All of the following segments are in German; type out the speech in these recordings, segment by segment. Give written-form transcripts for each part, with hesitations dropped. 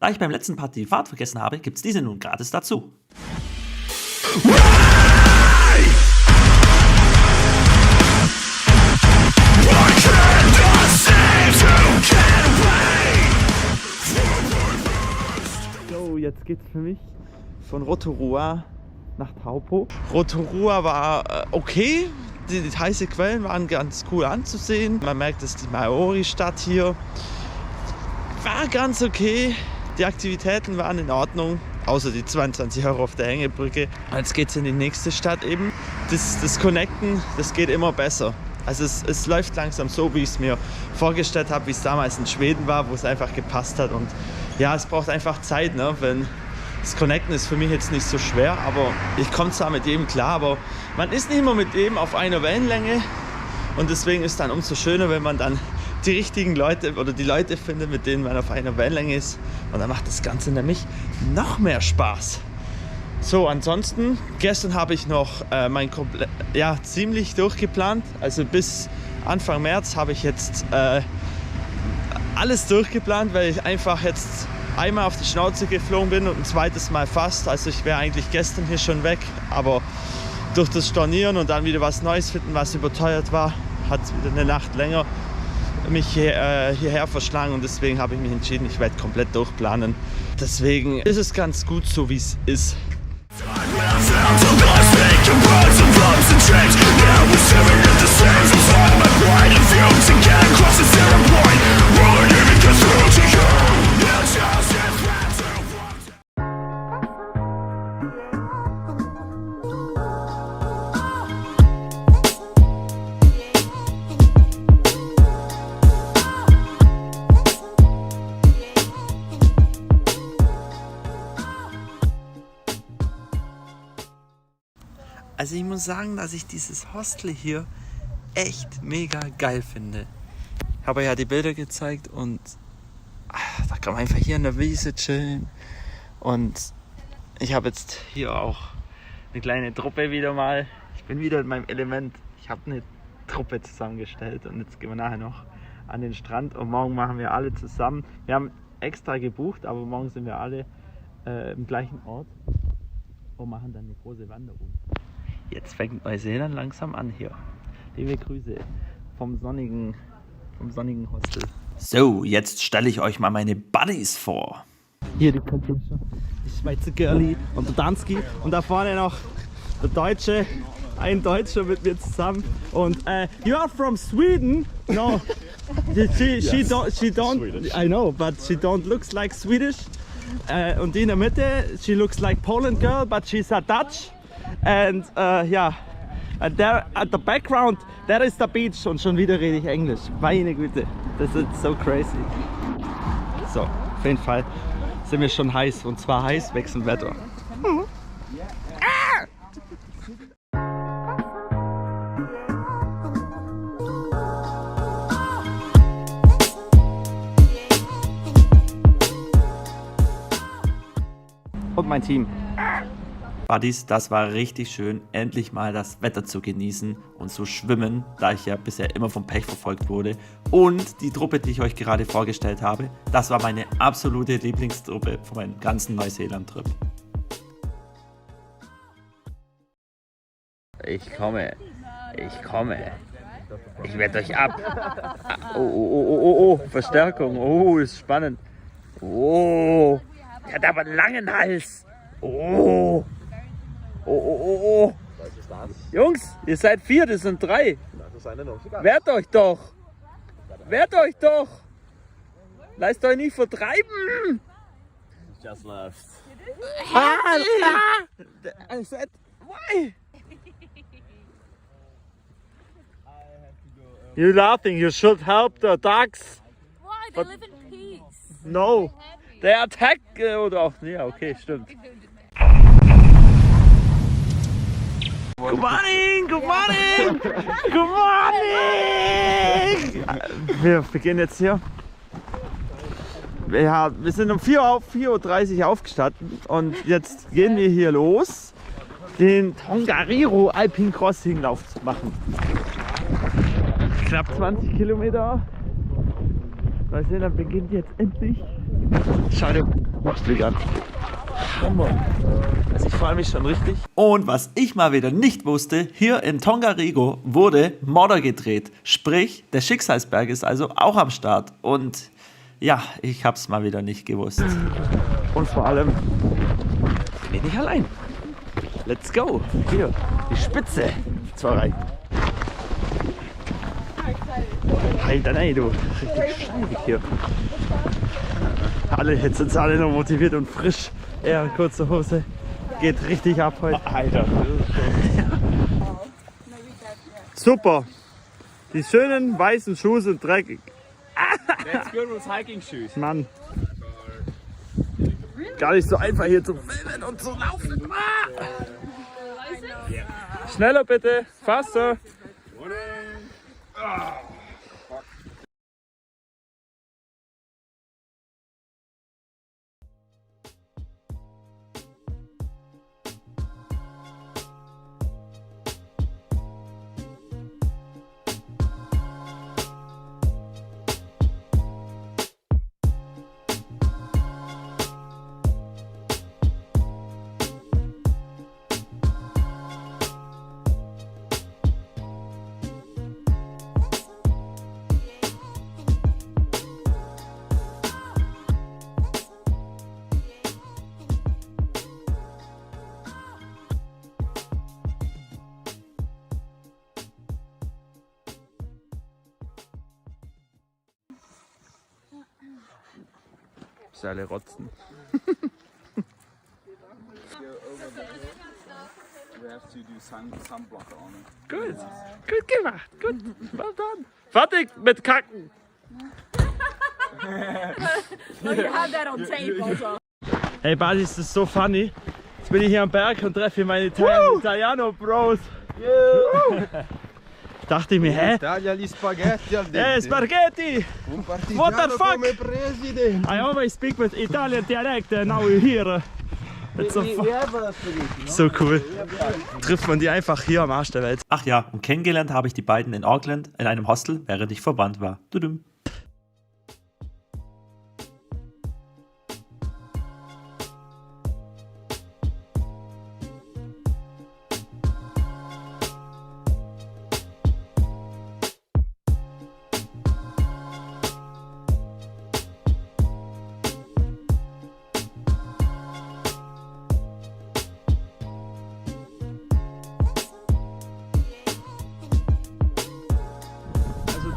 Da ich beim letzten Part die Fahrt vergessen habe, gibt's diese nun gratis dazu. So, jetzt geht's für mich von Rotorua nach Taupo. Rotorua war okay. Die heißen Quellen waren ganz cool anzusehen. Man merkt, dass die Maori-Stadt hier war ganz okay. Die Aktivitäten waren in Ordnung, außer die 22 € auf der Hängebrücke. Jetzt geht's in die nächste Stadt eben. Das Connecten, das geht immer besser. Also es läuft langsam so, wie ich es mir vorgestellt habe, wie es damals in Schweden war, wo es einfach gepasst hat. Und ja, es braucht einfach Zeit, ne? Das Connecten ist für mich jetzt nicht so schwer, aber ich komme zwar mit jedem klar, aber man ist nicht immer mit jedem auf einer Wellenlänge. Und deswegen ist es dann umso schöner, wenn man dann die richtigen Leute oder die Leute findet, mit denen man auf einer Wellenlänge ist. Und dann macht das Ganze nämlich noch mehr Spaß. So, ansonsten, gestern habe ich noch ziemlich durchgeplant. Also bis Anfang März habe ich jetzt alles durchgeplant, weil ich einfach jetzt einmal auf die Schnauze geflogen bin und ein zweites Mal fast. Also ich wäre eigentlich gestern hier schon weg, aber durch das Stornieren und dann wieder was Neues finden, was überteuert war, hat es wieder eine Nacht länger mich hierher verschlagen und deswegen habe ich mich entschieden, ich werde komplett durchplanen. Deswegen ist es ganz gut so, wie es ist. Also ich muss sagen, dass ich dieses Hostel hier echt mega geil finde. Ich habe ja die Bilder gezeigt und da kann man einfach hier in der Wiese chillen. Und ich habe jetzt hier auch eine kleine Truppe wieder mal. Ich bin wieder in meinem Element. Ich habe eine Truppe zusammengestellt und jetzt gehen wir nachher noch an den Strand und morgen machen wir alle zusammen. Wir haben extra gebucht, aber morgen sind wir alle im gleichen Ort und machen dann eine große Wanderung. Jetzt fängt Neuseeland langsam an hier. Liebe Grüße vom sonnigen Hostel. So, jetzt stelle ich euch mal meine Buddies vor. Hier die Patricia, die Schweizer Girlie und der Danski und da vorne noch der Deutsche, ein Deutscher mit mir zusammen. Und you are from Sweden? No, she don't. I know, but she don't looks like Swedish. Und die in der Mitte, she looks like Poland girl, but she's a Dutch. And and there at the background, there is the beach. Und schon wieder rede ich Englisch. Meine Güte, das ist so crazy. So, auf jeden Fall sind wir schon heiß. Und zwar heiß wechseln Wetter. Und mein Team. Buddies, das war richtig schön, endlich mal das Wetter zu genießen und zu schwimmen, da ich ja bisher immer vom Pech verfolgt wurde. Und die Truppe, die ich euch gerade vorgestellt habe, das war meine absolute Lieblingstruppe von meinem ganzen Neuseeland-Trip. Ich komme. Ich werde euch ab. Oh, Verstärkung. Oh, ist spannend. Oh, der hat aber einen langen Hals. Oh. Jungs, ihr seid 4, das sind 3. Wehrt euch doch. Lasst euch nicht vertreiben. Just left. I said, why? You're laughing, you should help the ducks. Why? They live in peace. No. They attack oder auch. Ja, okay, stimmt. Good morning! Wir beginnen jetzt hier. Ja, wir sind um 4:30 Uhr aufgestanden und jetzt gehen wir hier los, den Tongariro Alpine Crossing Lauf zu machen. Knapp 20 Kilometer. Neuseeland beginnt jetzt endlich. Schade. Muskeln. Hammer. Also ich freue mich schon richtig. Und was ich mal wieder nicht wusste, hier in Tongariro wurde Mordor gedreht. Sprich, der Schicksalsberg ist also auch am Start. Und ja, ich hab's mal wieder nicht gewusst. Und vor allem bin ich nicht allein. Let's go. Hier, die Spitze. Zwar rein. Alter, nein, du. Richtig steil hier. Jetzt sind alle noch motiviert und frisch. Er in kurzer Hose. Geht richtig ab heute. Alter. Super. Die schönen weißen Schuhe sind dreckig. That's good with hiking shoes. Mann. Gar nicht so einfach hier zu filmen und zu laufen. Ah! Schneller bitte. Faster. Alle rotzen. Gut, gut gemacht, gut, well done. Fertig mit Kacken. Hey Badi, das ist so funny. Jetzt bin ich hier am Berg und treffe meine Italiano-Bros. Dachte ich mir, hä? Hey, Spaghetti! What the fuck? I always speak with Italian dialect and now you're here. It's so cool. Trifft man die einfach hier am Arsch der Welt. Ach ja, und kennengelernt habe ich die beiden in Auckland in einem Hostel, während ich verbannt war. Tudum.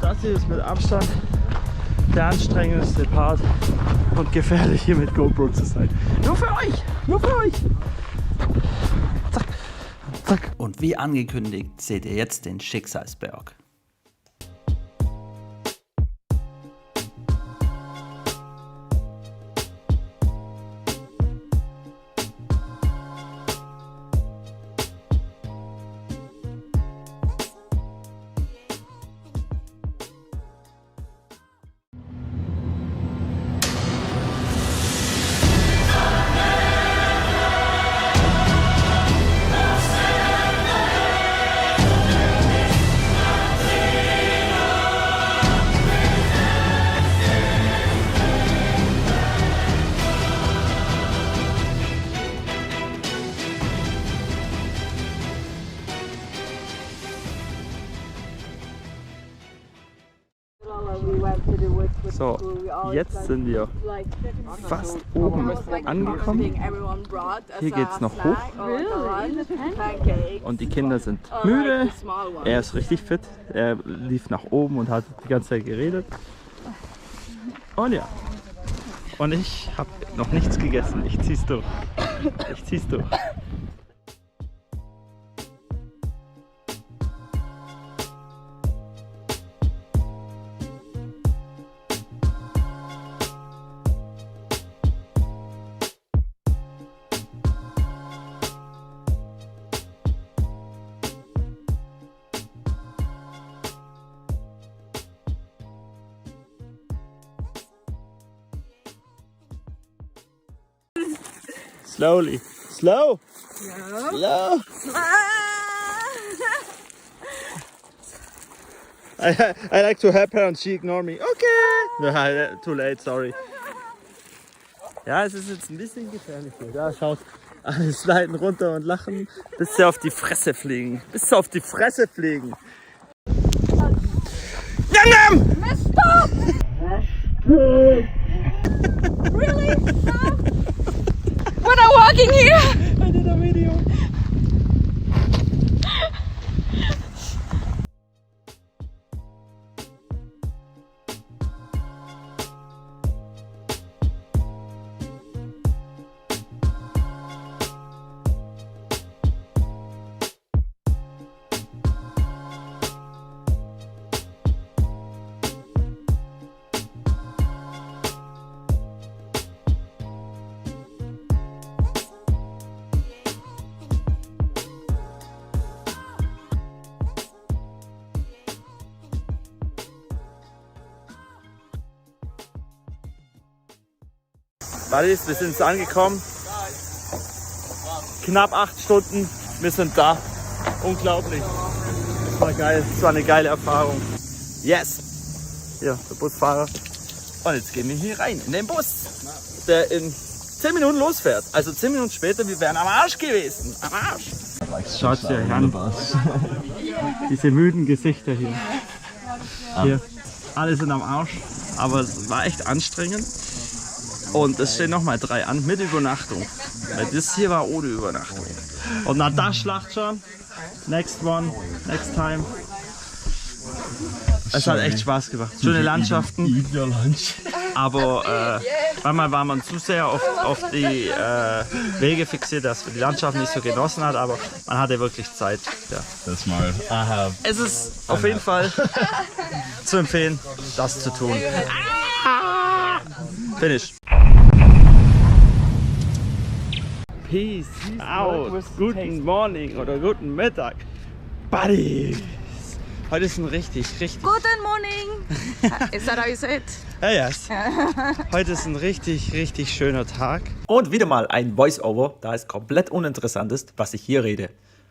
Das hier ist mit Abstand der anstrengendste Part und gefährlich hier mit GoPro zu sein. Nur für euch! Nur für euch! Zack! Zack! Und wie angekündigt seht ihr jetzt den Schicksalsberg. So, jetzt sind wir fast oben angekommen. Hier geht es noch hoch. Und die Kinder sind müde. Er ist richtig fit. Er lief nach oben und hat die ganze Zeit geredet. Und ja. Und ich habe noch nichts gegessen. Ich zieh's durch. Ich zieh's durch. Slowly. Slow. Slow. I like to help her and she ignore me. Okay. No, too late, sorry. Ja, es ist jetzt ein bisschen gefährlich hier. Da schaut, alle sliden runter und lachen, bis sie auf die Fresse fliegen. Bis sie auf die Fresse fliegen. Yum, yum! Stop! Really? Stop! When I'm walking here! I did a video. Buddies, wir sind jetzt angekommen. Knapp 8 Stunden, wir sind da. Unglaublich. Das war geil, das war eine geile Erfahrung. Yes! Hier, der Busfahrer. Und jetzt gehen wir hier rein, in den Bus, der in 10 Minuten losfährt. Also 10 Minuten später, wir wären am Arsch gewesen. Am Arsch! Schaut dir an. Diese müden Gesichter hier. Hier, alle sind am Arsch, aber es war echt anstrengend. Und es stehen nochmal 3 an mit Übernachtung. Weil das hier war ohne Übernachtung. Und nach der Schlacht schon. Next one, next time. Es hat echt Spaß gemacht. Schöne Landschaften. Aber manchmal war man zu sehr auf die Wege fixiert, dass man die Landschaft nicht so genossen hat. Aber man hatte wirklich Zeit. Ja. Das mal. Aha. Es ist auf jeden Fall zu empfehlen, das zu tun. Finish. Peace out. Guten Morning oder guten Mittag. Buddies. Heute ist ein richtig. Guten morning! Is that how you say it? Yes. Heute ist ein richtig schöner Tag. Und wieder mal ein Voice-Over, da es komplett uninteressant ist, was ich hier rede.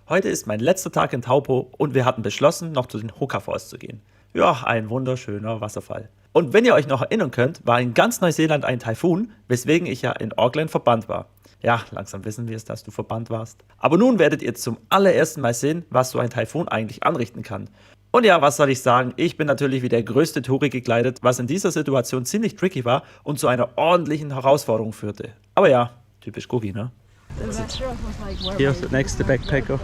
Heute ist mein letzter Tag in Taupo und wir hatten beschlossen, noch zu den Hoka Falls zu gehen. Ja, ein wunderschöner Wasserfall. Und wenn ihr euch noch erinnern könnt, war in ganz Neuseeland ein Taifun, weswegen ich ja in Auckland verbannt war. Ja, langsam wissen wir es, dass du verbannt warst. Aber nun werdet ihr zum allerersten Mal sehen, was so ein Taifun eigentlich anrichten kann. Und ja, was soll ich sagen, ich bin natürlich wie der größte Touri gekleidet, was in dieser Situation ziemlich tricky war und zu einer ordentlichen Herausforderung führte. Aber ja, typisch Gugi, ne? Hier ist der nächste Backpacker.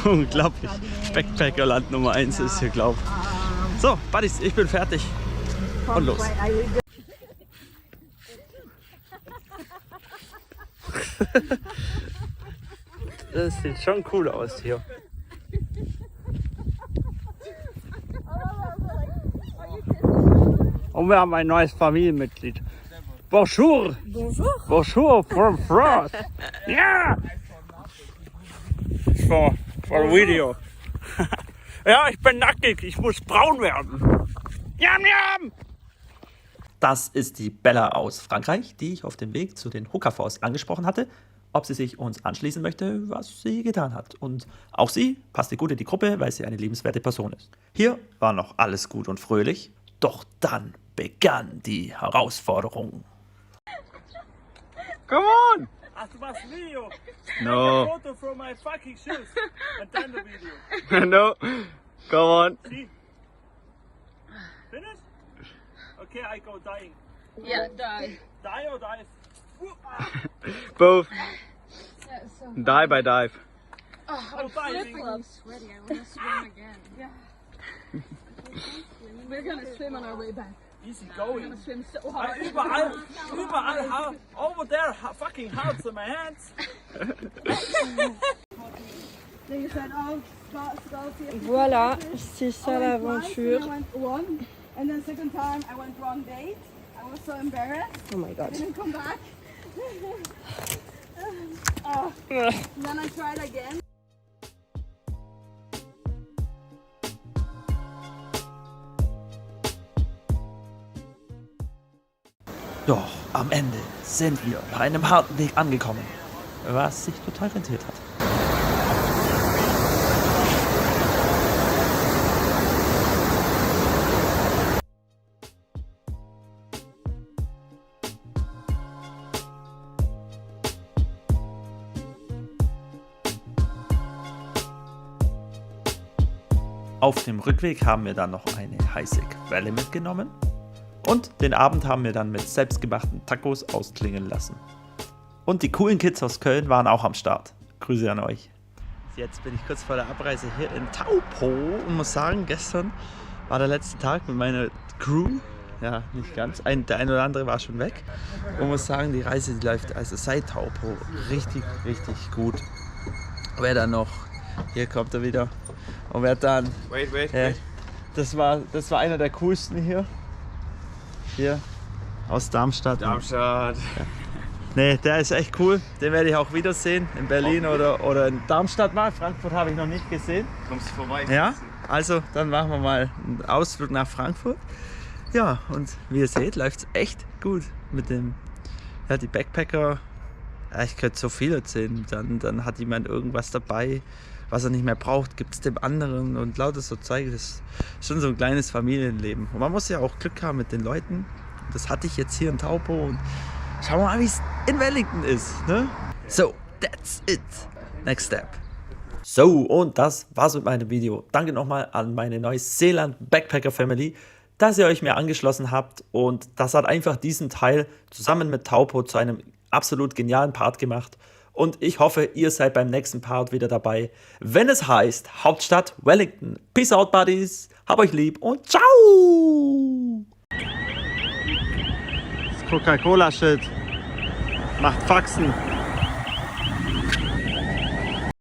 Unglaublich. Backpackerland Nummer 1 ist hier, glaub ich. So, Buddies, ich bin fertig. Und los. Das sieht schon cool aus hier. Und wir haben ein neues Familienmitglied. Bonjour! Bonjour! Bonjour from France! Ja! For video. Ja, ich bin nackig, ich muss braun werden. Yum, yum! Das ist die Bella aus Frankreich, die ich auf dem Weg zu den Hoka Falls angesprochen hatte, ob sie sich uns anschließen möchte, was sie getan hat. Und auch sie passte gut in die Gruppe, weil sie eine liebenswerte Person ist. Hier war noch alles gut und fröhlich, doch dann begann die Herausforderung. Come on! Hast du was Video? No. Photo from my fucking shoes. And then the video. No. Come on. See? Finish? Okay, I go dying. Yeah, die. Die or dive? Both. Die by dive. I'm diving. sweaty. I want to swim again. Yeah. We're gonna swim on our way back. Easy We're going. gonna swim so hard. Überall, over there, fucking hearts in my hands. Voilà, c'est ça l'aventure. And then second time I went wrong date. I was so embarrassed. Oh my god. Didn't come back. And then I tried again. Doch am Ende sind wir bei einem harten Weg angekommen, was sich total rentiert hat. Auf dem Rückweg haben wir dann noch eine heiße Quelle mitgenommen und den Abend haben wir dann mit selbstgemachten Tacos ausklingen lassen. Und die coolen Kids aus Köln waren auch am Start. Grüße an euch. Jetzt bin ich kurz vor der Abreise hier in Taupo und muss sagen, gestern war der letzte Tag mit meiner Crew. Ja, nicht ganz. Der eine oder andere war schon weg. Und muss sagen, die Reise die läuft also seit Taupo richtig, richtig gut. Wer dann noch, hier kommt er wieder. Und wer dann, Wait. das war einer der coolsten hier. Hier aus Darmstadt. Darmstadt. Nee, der ist echt cool. Den werde ich auch wiedersehen in Berlin oder in Darmstadt mal. Frankfurt habe ich noch nicht gesehen. Kommst du vorbei? Ja, also dann machen wir mal einen Ausflug nach Frankfurt. Ja, und wie ihr seht, läuft es echt gut mit dem, ja, die Backpacker. Ja, ich könnte so viel erzählen. Dann hat jemand irgendwas dabei, was er nicht mehr braucht, gibt es dem anderen und lauter so Zeug. Das ist schon so ein kleines Familienleben. Und man muss ja auch Glück haben mit den Leuten. Das hatte ich jetzt hier in Taupo und schauen wir mal, wie es in Wellington ist. Ne? So, that's it. Next step. So, und das war's mit meinem Video. Danke nochmal an meine Neuseeland Backpacker Family, dass ihr euch mir angeschlossen habt. Und das hat einfach diesen Teil zusammen mit Taupo zu einem absolut genialen Part gemacht. Und ich hoffe, ihr seid beim nächsten Part wieder dabei, wenn es heißt Hauptstadt Wellington. Peace out, Buddies. Hab euch lieb und ciao. Das Coca-Cola-Schild macht Faxen.